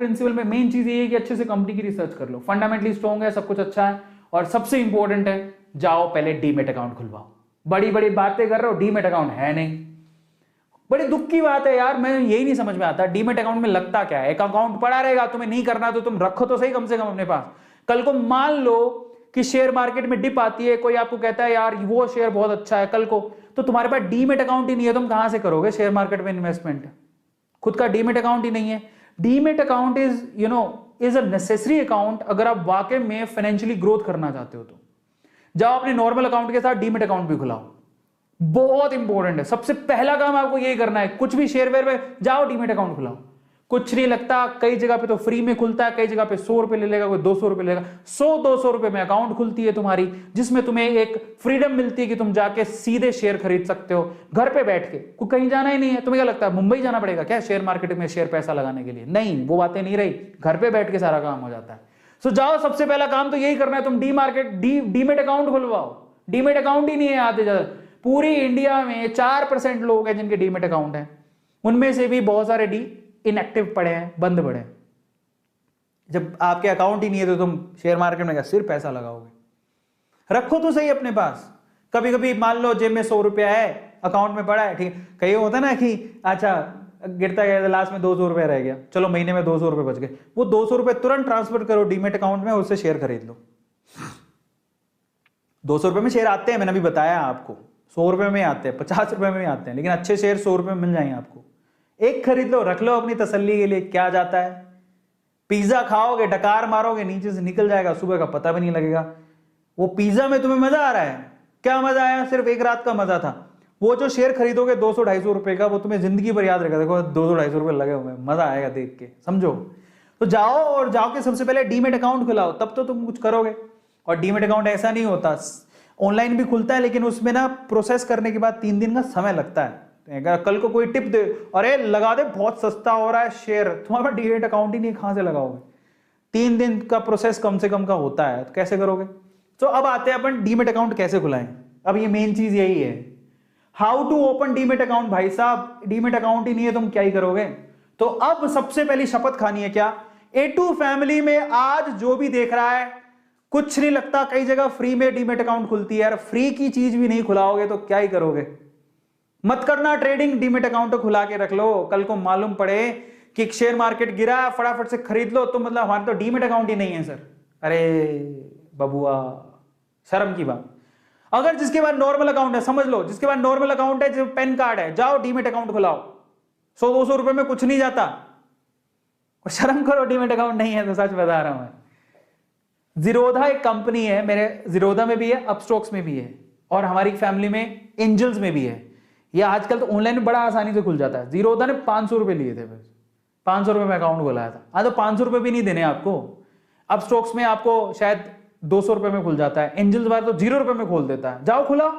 Principal में main चीज ये है कि अच्छे से कंपनी की रिसर्च कर लो, फंडामेंटली स्ट्रॉन्ग है, सब कुछ अच्छा है, और सबसे इंपॉर्टेंट है जाओ पहले डीमेट अकाउंट खुलवाओ। बड़ी बड़ी बातें कर रहे हो, डीमेट अकाउंट है नहीं। बड़ी दुख की बात है यार, मैं यही नहीं समझ में आता डीमेट अकाउंट में लगता क्या है। एक अकाउंट पड़ा रहेगा, तुम्हें नहीं करना तो तुम रखो तो सही कम से कम अपने पास। कल को मान लो कि शेयर मार्केट में डिप आती है, कोई आपको कहता है यार वो शेयर बहुत अच्छा है कल को, तो तुम्हारे पास डीमेट अकाउंट ही नहीं है, तुम कहां से करोगे शेयर मार्केट में इन्वेस्टमेंट? खुद का डीमेट अकाउंट ही नहीं है। Demat account is a necessary account अगर आप वाकई में फाइनेंशियली ग्रोथ करना चाहते हो तो। जाओ अपने नॉर्मल अकाउंट के साथ डीमेट अकाउंट भी खुलाओ, बहुत इंपॉर्टेंट है। सबसे पहला काम आपको यही करना है, कुछ भी शेयरवेयर में जाओ डीमेट अकाउंट खुलाओ। कुछ नहीं लगता, कई जगह पे तो फ्री में खुलता है, कई जगह पे 100 रुपए ले लेगा, कोई 200 रुपए लेगा। 100-200 रुपए में अकाउंट खुलती है तुम्हारी, जिसमें तुम्हें एक फ्रीडम मिलती है कि तुम जाके सीधे शेयर खरीद सकते हो घर पे बैठ के, कोई कहीं जाना ही नहीं है। तुम्हें क्या लगता है मुंबई जाना पड़ेगा क्या शेयर मार्केट में शेयर पैसा लगाने के लिए? नहीं, वो बातें नहीं रही, घर पे बैठ के सारा काम हो जाता है। सो जाओ, सबसे पहला काम तो यही करना है, तुम डीमेट अकाउंट खुलवाओ। डीमेट अकाउंट ही नहीं है आधे ज्यादा, पूरी इंडिया में 4% लोग हैं जिनके डीमेट अकाउंट है, उनमें से भी बहुत सारे इनएक्टिव पड़े हैं, बंद पड़े हैं। जब आपके अकाउंट ही नहीं है तो तुम शेयर मार्केट में क्या सिर्फ पैसा लगाओगे? रखो तो सही अपने पास। कभी कभी मान लो जेब में 100 रुपया है, अकाउंट में पड़ा है, ठीक है, कहीं होता है ना कि अच्छा गिरता गया लास्ट में 200 रुपया रह गया, चलो महीने में 200 रुपये बच गए, वो 200 रुपये तुरंत ट्रांसफर करो डीमेट अकाउंट में, उससे शेयर खरीद लो। 200 रुपये में शेयर आते हैं, मैंने अभी बताया आपको, 100 रुपये में आते हैं, 50 रुपये में आते हैं, लेकिन अच्छे शेयर 100 रुपये में मिल जाएंगे आपको। एक खरीद लो, रख लो अपनी तसल्ली के लिए, क्या जाता है। पिज्जा खाओगे, डकार मारोगे, नीचे से निकल जाएगा, सुबह का पता भी नहीं लगेगा। वो पिज्जा में तुम्हें मजा आ रहा है, क्या मजा आया? सिर्फ एक रात का मजा था। वो जो शेयर खरीदोगे 200-250 रुपए का, वो तुम्हें जिंदगी भर याद रहेगा, देखो 200-250 रुपए लगे हुए, मजा आएगा देख के, समझो। तो जाओ और जाओ के सबसे पहले डीमेट अकाउंट खुलाओ, तब तो तुम कुछ करोगे। और डीमेट अकाउंट ऐसा नहीं होता, ऑनलाइन भी खुलता है, लेकिन उसमें ना प्रोसेस करने के बाद 3 दिन का समय लगता है। अगर कल को कोई टिप दे, अरे लगा दे बहुत सस्ता हो रहा है शेयर, तुम्हारे पास डीमेट अकाउंट ही नहीं, कहां से लगाओगे? 3 दिन का प्रोसेस कम से कम का होता है, तो कैसे करोगे? तो अब आते हैं अपन डीमेट अकाउंट कैसे खुलाएं। अब ये मेन चीज यही है, how to open demat account. भाई साहब डीमेट अकाउंट ही नहीं है, तुम क्या ही करोगे? तो अब सबसे पहली शपथ खानी है क्या, A2 फैमिली में आज जो भी देख रहा है, कुछ नहीं लगता, कई जगह फ्री में डीमेट अकाउंट खुलती है यार, फ्री की चीज भी नहीं खुलाओगे तो क्या ही करोगे? मत करना ट्रेडिंग, डीमेट अकाउंट तो खुला के रख लो। कल को मालूम पड़े कि शेयर मार्केट गिरा, फटाफट से खरीद लो, तो मतलब हमारे तो डीमेट अकाउंट ही नहीं है सर। अरे बबुआ, शर्म की बात। अगर जिसके पास नॉर्मल अकाउंट है, समझ लो जिसके पास नॉर्मल अकाउंट है, जो पैन कार्ड है, जाओ डीमेट अकाउंट खुलाओ। 100-200 रुपए में कुछ नहीं जाता, और शर्म करो डीमेट अकाउंट नहीं है तो, सच बता रहा हूं मैं। जीरोधा एक कंपनी है, मेरे जीरोधा में भी है, अपस्टॉक्स में भी है, और हमारी फैमिली में एंजल्स में भी है। ये आजकल तो ऑनलाइन में बड़ा आसानी से खुल जाता है। जीरोधा ने 500 रुपए लिए थे, बस 500 रुपए में अकाउंट खुलाया था। हाँ, तो 500 रुपए भी नहीं देने आपको। अपस्टॉक्स में आपको शायद 200 रुपए में खुल जाता है, एंजल्स वाला तो 0 रुपए में खोल देता है। जाओ खुलाओ,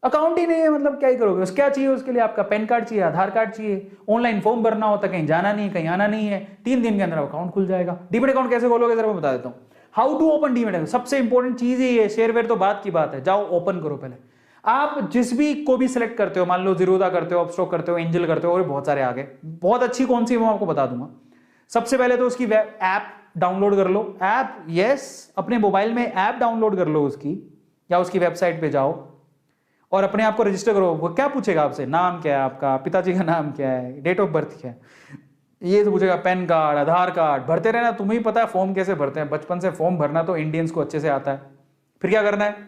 अकाउंट ही नहीं है, मतलब क्या ही करोगे? उस क्या चाहिए उसके लिए? आपका पैन कार्ड चाहिए, आधार कार्ड चाहिए, ऑनलाइन फॉर्म भरना होता, कहीं जाना नहीं, कहीं आना नहीं है, 3 दिन के अंदर अकाउंट खुल जाएगा। डीमेट अकाउंट कैसे खोलोगे जरा मैं बता देता हूँ। How to open demat account, सबसे इंपॉर्टेंट चीज ही है। शेयरवेयर तो बात की बात है, जाओ ओपन करो पहले। आप जिस भी को भी सिलेक्ट करते हो, मान लो जीरोधा करते हो, अपस्टॉक करते हो, एंजल करते हो, और बहुत सारे आगे, बहुत अच्छी कौन सी मैं आपको बता दूंगा। सबसे पहले तो उसकी ऐप डाउनलोड कर लो। ऐप, यस, अपने मोबाइल में ऐप डाउनलोड कर लो उसकी, या उसकी वेबसाइट पे जाओ और अपने आप को रजिस्टर करो। वो क्या पूछेगा आपसे, नाम क्या है आपका, पिताजी का नाम क्या है, डेट ऑफ बर्थ क्या है, ये तो पूछेगा, पैन कार्ड, आधार कार्ड, भरते रहना। तुम्हें ही पता है फॉर्म कैसे भरते हैं, बचपन से फॉर्म भरना तो इंडियंस को अच्छे से आता है। फिर क्या करना है,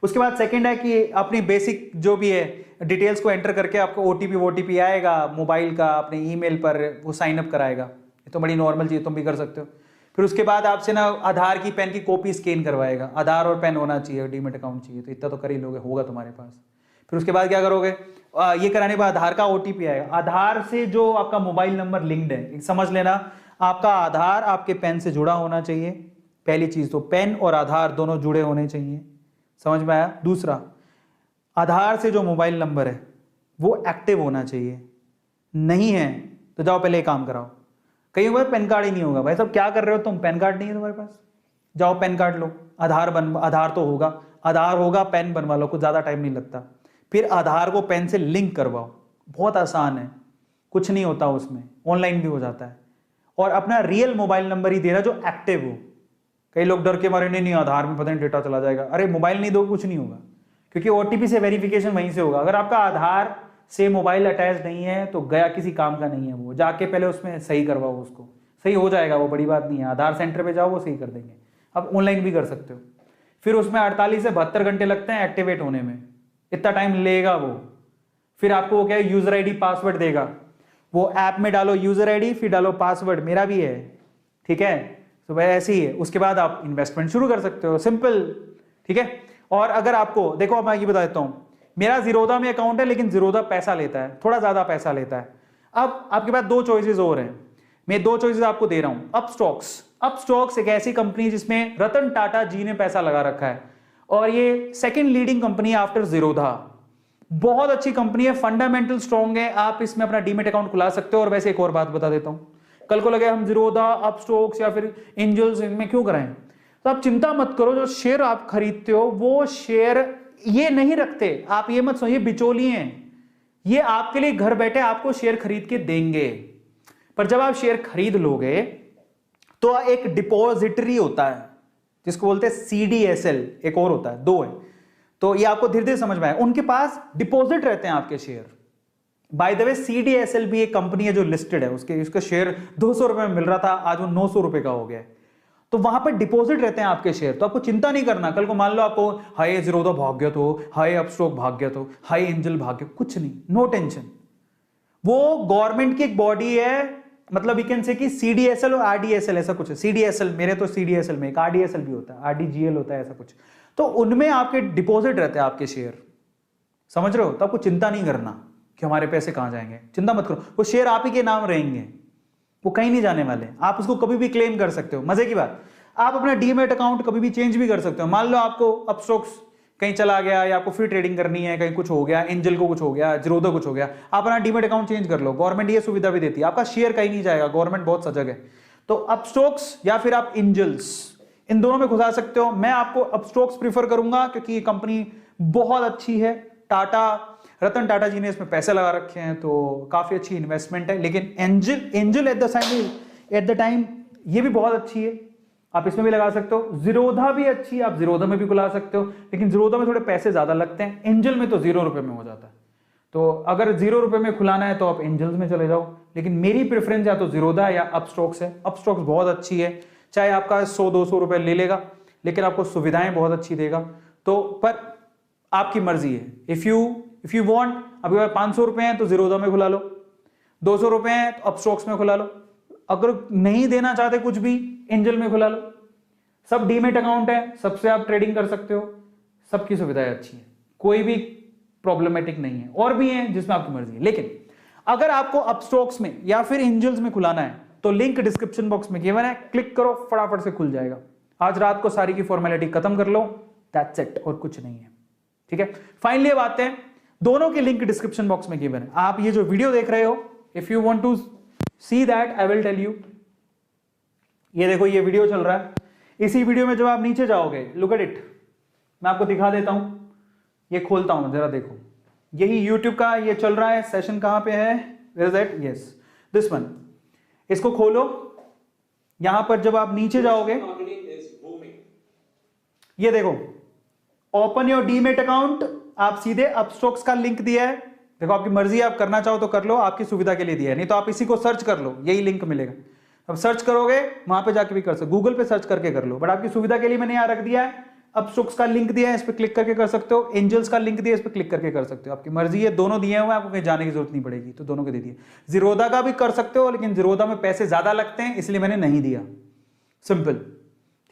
उसके बाद सेकंड है कि अपनी बेसिक जो भी है डिटेल्स को एंटर करके आपको ओटीपी आएगा मोबाइल का, अपने ईमेल पर वो साइन अप कराएगा। ये तो बड़ी नॉर्मल चीज, तुम भी कर सकते हो। फिर उसके बाद आपसे ना आधार की, पैन की कॉपी स्कैन करवाएगा। आधार और पैन होना चाहिए, डीमेट अकाउंट चाहिए, तो इतना तो कर ही लोगे, होगा तुम्हारे पास। फिर उसके बाद क्या करोगे, ये कराने के बाद आधार का ओटीपी आएगा। आधार से जो आपका मोबाइल नंबर लिंक्ड है, समझ लेना आपका आधार आपके पैन से जुड़ा होना चाहिए। पहली चीज तो पैन और आधार दोनों जुड़े होने चाहिए, समझ में आया। दूसरा, आधार से जो मोबाइल नंबर है वो एक्टिव होना चाहिए। नहीं है तो जाओ पहले एक काम कराओ। कहीं बार पैन कार्ड ही नहीं होगा, भाई साहब क्या कर रहे हो तुम, पैन कार्ड नहीं है तुम्हारे पास, जाओ पैन कार्ड लो। आधार तो होगा, आधार होगा, पैन बनवा लो, कुछ ज्यादा टाइम नहीं लगता। फिर आधार को पैन से लिंक करवाओ, बहुत आसान है, कुछ नहीं होता उसमें, ऑनलाइन भी हो जाता है। और अपना रियल मोबाइल नंबर ही देना जो एक्टिव हो। कई लोग डर के मारे नहीं आधार में पता नहीं डेटा चला जाएगा, अरे मोबाइल नहीं दो कुछ नहीं होगा, क्योंकि ओटीपी से वेरिफिकेशन वहीं से होगा। अगर आपका आधार से मोबाइल अटैच नहीं है तो गया किसी काम का नहीं है, वो जाके पहले उसमें सही करवाओ, उसको सही हो जाएगा, वो बड़ी बात नहीं है। आधार सेंटर पे जाओ वो सही कर देंगे, आप ऑनलाइन भी कर सकते हो। फिर उसमें 48 से 72 घंटे लगते हैं एक्टिवेट होने में, इतना टाइम लेगा वो। फिर आपको वो क्या है, यूजर आईडी पासवर्ड देगा, वो ऐप में डालो यूजर आईडी फिर डालो पासवर्ड, मेरा भी है, ठीक है। तो वह ऐसे ही है। उसके बाद आप इन्वेस्टमेंट शुरू कर सकते हो, सिंपल, ठीक है। और अगर आपको देखो, मैं ये बता देता हूं, मेरा जीरोधा में अकाउंट है लेकिन जीरोधा पैसा लेता है, थोड़ा ज्यादा पैसा लेता है। अब आपके पास दो चॉइसेस और हैं, मैं दो चॉइसेस आपको दे रहा हूं। अपस्टॉक्स, अपस्टॉक्स एक ऐसी कंपनी जिसमें रतन टाटा जी ने पैसा लगा रखा है, और ये सेकंड लीडिंग कंपनी है आफ्टर जीरोधा। बहुत अच्छी कंपनी है, फंडामेंटल स्ट्रॉन्ग है, आप इसमें अपना डीमेट अकाउंट खुला सकते हो। और वैसे एक और बात बता देता हूं, कल को लगे हम जीरोधा, अपस्टॉक्स या फिर एंजल्स इनमें क्यों कराएं, तो आप चिंता मत करो, जो शेयर आप खरीदते हो वो शेयर ये नहीं रखते, आप ये मत समझिए बिचौलिए हैं, ये आपके लिए घर बैठे आपको शेयर खरीद के देंगे। पर जब आप शेयर खरीद लोगे तो एक डिपॉजिटरी होता है जिसको बोलते हैं सीडीएसएल, एक और होता है, दो है, तो ये आपको धीरे धीरे समझ में आए। उनके पास डिपॉजिट रहते हैं आपके share. By the way CDSL भी एक कंपनी है जो लिस्टेड है, उसका शेयर 200 रुपए में मिल रहा था, आज वो 900 रुपए का हो गया है। तो वहां पर डिपॉजिट रहते हैं आपके शेयर, तो आपको चिंता नहीं करना। कल को मान लो आपको हाई जीरोधा भाग गया तो, हाई अपस्टॉक भाग गया तो, हाई एंजल भाग गया, कुछ नहीं, नो टेंशन। वो गवर्नमेंट की एक बॉडी है, मतलब यू कैन से कि सीडीएसएल और आरडीएसएल ऐसा कुछ है। सीडीएसएल, मेरे तो सीडीएसएल में एक आरडीएसएल भी होता है, आरडीजीएल होता है, ऐसा कुछ। तो उनमें आपके डिपॉजिट रहते हैं आपके शेयर, समझ रहे हो। तो आपको चिंता नहीं करना कि हमारे पैसे कहां जाएंगे, चिंता मत करो, वो शेयर आप ही के नाम रहेंगे, वो कहीं नहीं जाने वाले। आप उसको कभी भी क्लेम कर सकते हो। मजे की बात, आप अपना डीमेट अकाउंट कभी भी चेंज भी कर सकते हो। मान लो आपको अपस्टॉक्स कहीं चला गया या आपको फिर ट्रेडिंग करनी है, कहीं कुछ हो गया, एंजल को कुछ हो गया, जीरोधा कुछ हो गया, आप अपना डीमेट अकाउंट चेंज कर लो। गवर्नमेंट ये सुविधा भी देती है, आपका शेयर कहीं नहीं जाएगा, गवर्नमेंट बहुत सजग है। तो अपस्टॉक्स या फिर आप एंजल्स, इन दोनों में घुसा सकते हो। मैं आपको अपस्टॉक्स प्रीफर करूंगा क्योंकि ये कंपनी बहुत अच्छी है, टाटा, रतन टाटा जी ने इसमें पैसे लगा रखे हैं, तो काफी अच्छी इन्वेस्टमेंट है। लेकिन एंजल एट द टाइम ये भी बहुत अच्छी है, आप इसमें भी लगा सकते हो। जीरोधा भी अच्छी है, आप जीरोधा में भी खुला सकते हो, लेकिन जीरोधा में थोड़े पैसे ज्यादा लगते हैं, एंजल में तो 0 रुपए में हो जाता है। तो अगर 0 रुपए में खुलाना है तो आप एंजल्स में चले जाओ, लेकिन मेरी प्रेफरेंस या तो जीरोधा या अपस्टॉक्स है। अपस्टॉक्स बहुत अच्छी है, चाहे आपका 100-200 रुपए ले लेगा, लेकिन आपको सुविधाएं बहुत अच्छी देगा। तो पर आपकी मर्जी है, इफ यू वांट, अभी 500 रुपए हैं तो जीरोधा में खुला लो, 200 रुपए हैं तो अपस्टॉक्स में खुला लो, अगर नहीं देना चाहते कुछ भी एंजल में खुला लो। सब डीमेट अकाउंट है, सबसे आप ट्रेडिंग कर सकते हो, सबकी सुविधाएं अच्छी है, कोई भी प्रॉब्लमेटिक नहीं है। और भी हैं जिसमें आपकी मर्जी है, लेकिन अगर आपको अपस्टॉक्स में या फिर एंजल्स में खुलाना है तो लिंक डिस्क्रिप्शन बॉक्स में गिवन है, क्लिक करो, फटाफट से खुल जाएगा। आज रात को सारी की फॉर्मेलिटी खत्म कर लो, दैट्स इट, और कुछ नहीं है, ठीक है। फाइनली अब आते हैं, दोनों के लिंक डिस्क्रिप्शन बॉक्स में गिवन है। आप ये जो वीडियो देख रहे हो, if you want to see that I will tell you. ये देखो, ये वीडियो चल रहा है, इसी वीडियो में जब आप नीचे जाओगे, लुक एट इट, मैं आपको दिखा देता हूं, ये खोलता हूं जरा, देखो, यही YouTube का ये चल रहा है सेशन, कहां पे है, where is that, yes this one, इसको खोलो। यहां पर जब आप नीचे जाओगे, ये देखो, ओपन योर डीमेट अकाउंट, आप सीधे अपस्टॉक्स का लिंक दिया है। देखो, आपकी मर्जी है, आप करना चाहो तो कर लो, आपकी सुविधा के लिए दिया है, नहीं तो आप इसी को सर्च कर लो, यही लिंक मिलेगा। अब सर्च करोगे वहां पे जाके भी कर सकते, गूगल पे सर्च करके कर लो, बट आपकी सुविधा के लिए मैंने यहां रख दिया है। अपस्टॉक्स का लिंक दिया है, इस पर क्लिक करके कर सकते हो, एंजल्स का लिंक दिया है, इस पर क्लिक करके कर सकते हो, आपकी मर्जी है। दोनों दिए हुए हैं, आपको कहीं जाने की जरूरत नहीं पड़ेगी, तो दोनों के दे दिए। जीरोधा का भी कर सकते हो, लेकिन जीरोधा में पैसे ज्यादा लगते हैं, इसलिए मैंने नहीं दिया, सिंपल,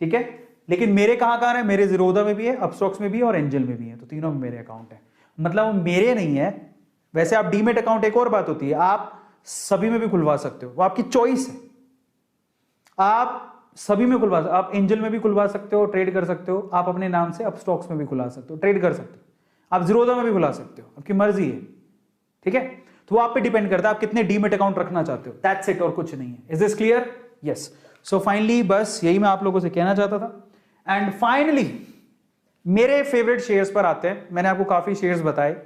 ठीक है। लेकिन मेरे कहां है, मेरे जीरोधा में भी है, अपस्टॉक्स में भी है और एंजल में भी है, तो तीनों में मेरे अकाउंट है। मतलब मेरे नहीं है, वैसे आप डीमेट अकाउंट, एक और बात होती है, आप सभी में भी खुलवा सकते हो, वो आपकी चॉइस है, आप सभी में खुलवा सकते हो। आप एंजल में भी खुलवा सकते हो, ट्रेड कर सकते हो, आप अपने नाम से अपस्टॉक्स में भी खुला सकते हो, ट्रेड कर सकते हो, आप जीरोधा में भी खुला सकते हो, आपकी मर्जी है, ठीक है। तो वो आप पे डिपेंड करता है आप कितने डीमेट अकाउंट रखना चाहते हो, दैट्स इट, और कुछ नहीं है। Is this clear? Yes. So finally बस यही मैं आप लोगों से कहना चाहता था। एंड फाइनली मेरे फेवरेट शेयर्स पर आते हैं। मैंने आपको काफी शेयर्स बताए,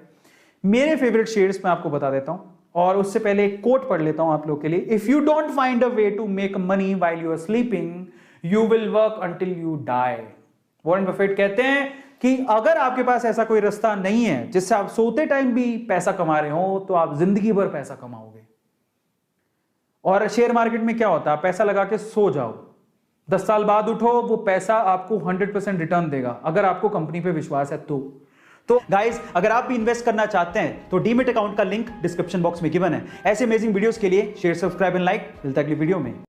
मेरे फेवरेट शेयर्स मैं आपको बता देता हूं, और उससे पहले एक कोट पढ़ लेता हूं आप लोग के लिए। If you don't find a way to make money while you are sleeping, you will work until you die. Warren Buffett कहते हैं कि अगर आपके पास ऐसा कोई रास्ता नहीं है जिससे आप सोते टाइम भी पैसा कमा रहे हो, तो आप जिंदगी भर पैसा कमाओगे। और शेयर मार्केट में क्या होता है, पैसा लगा के सो जाओ, 10 साल बाद उठो, वो पैसा आपको 100% रिटर्न देगा, अगर आपको कंपनी पे विश्वास है तो गाइस, अगर आप भी इन्वेस्ट करना चाहते हैं तो डीमैट अकाउंट का लिंक डिस्क्रिप्शन बॉक्स में गिवन है। ऐसे अमेजिंग वीडियोस के लिए शेयर, सब्सक्राइब एंड लाइक। मिलता है अगली वीडियो में।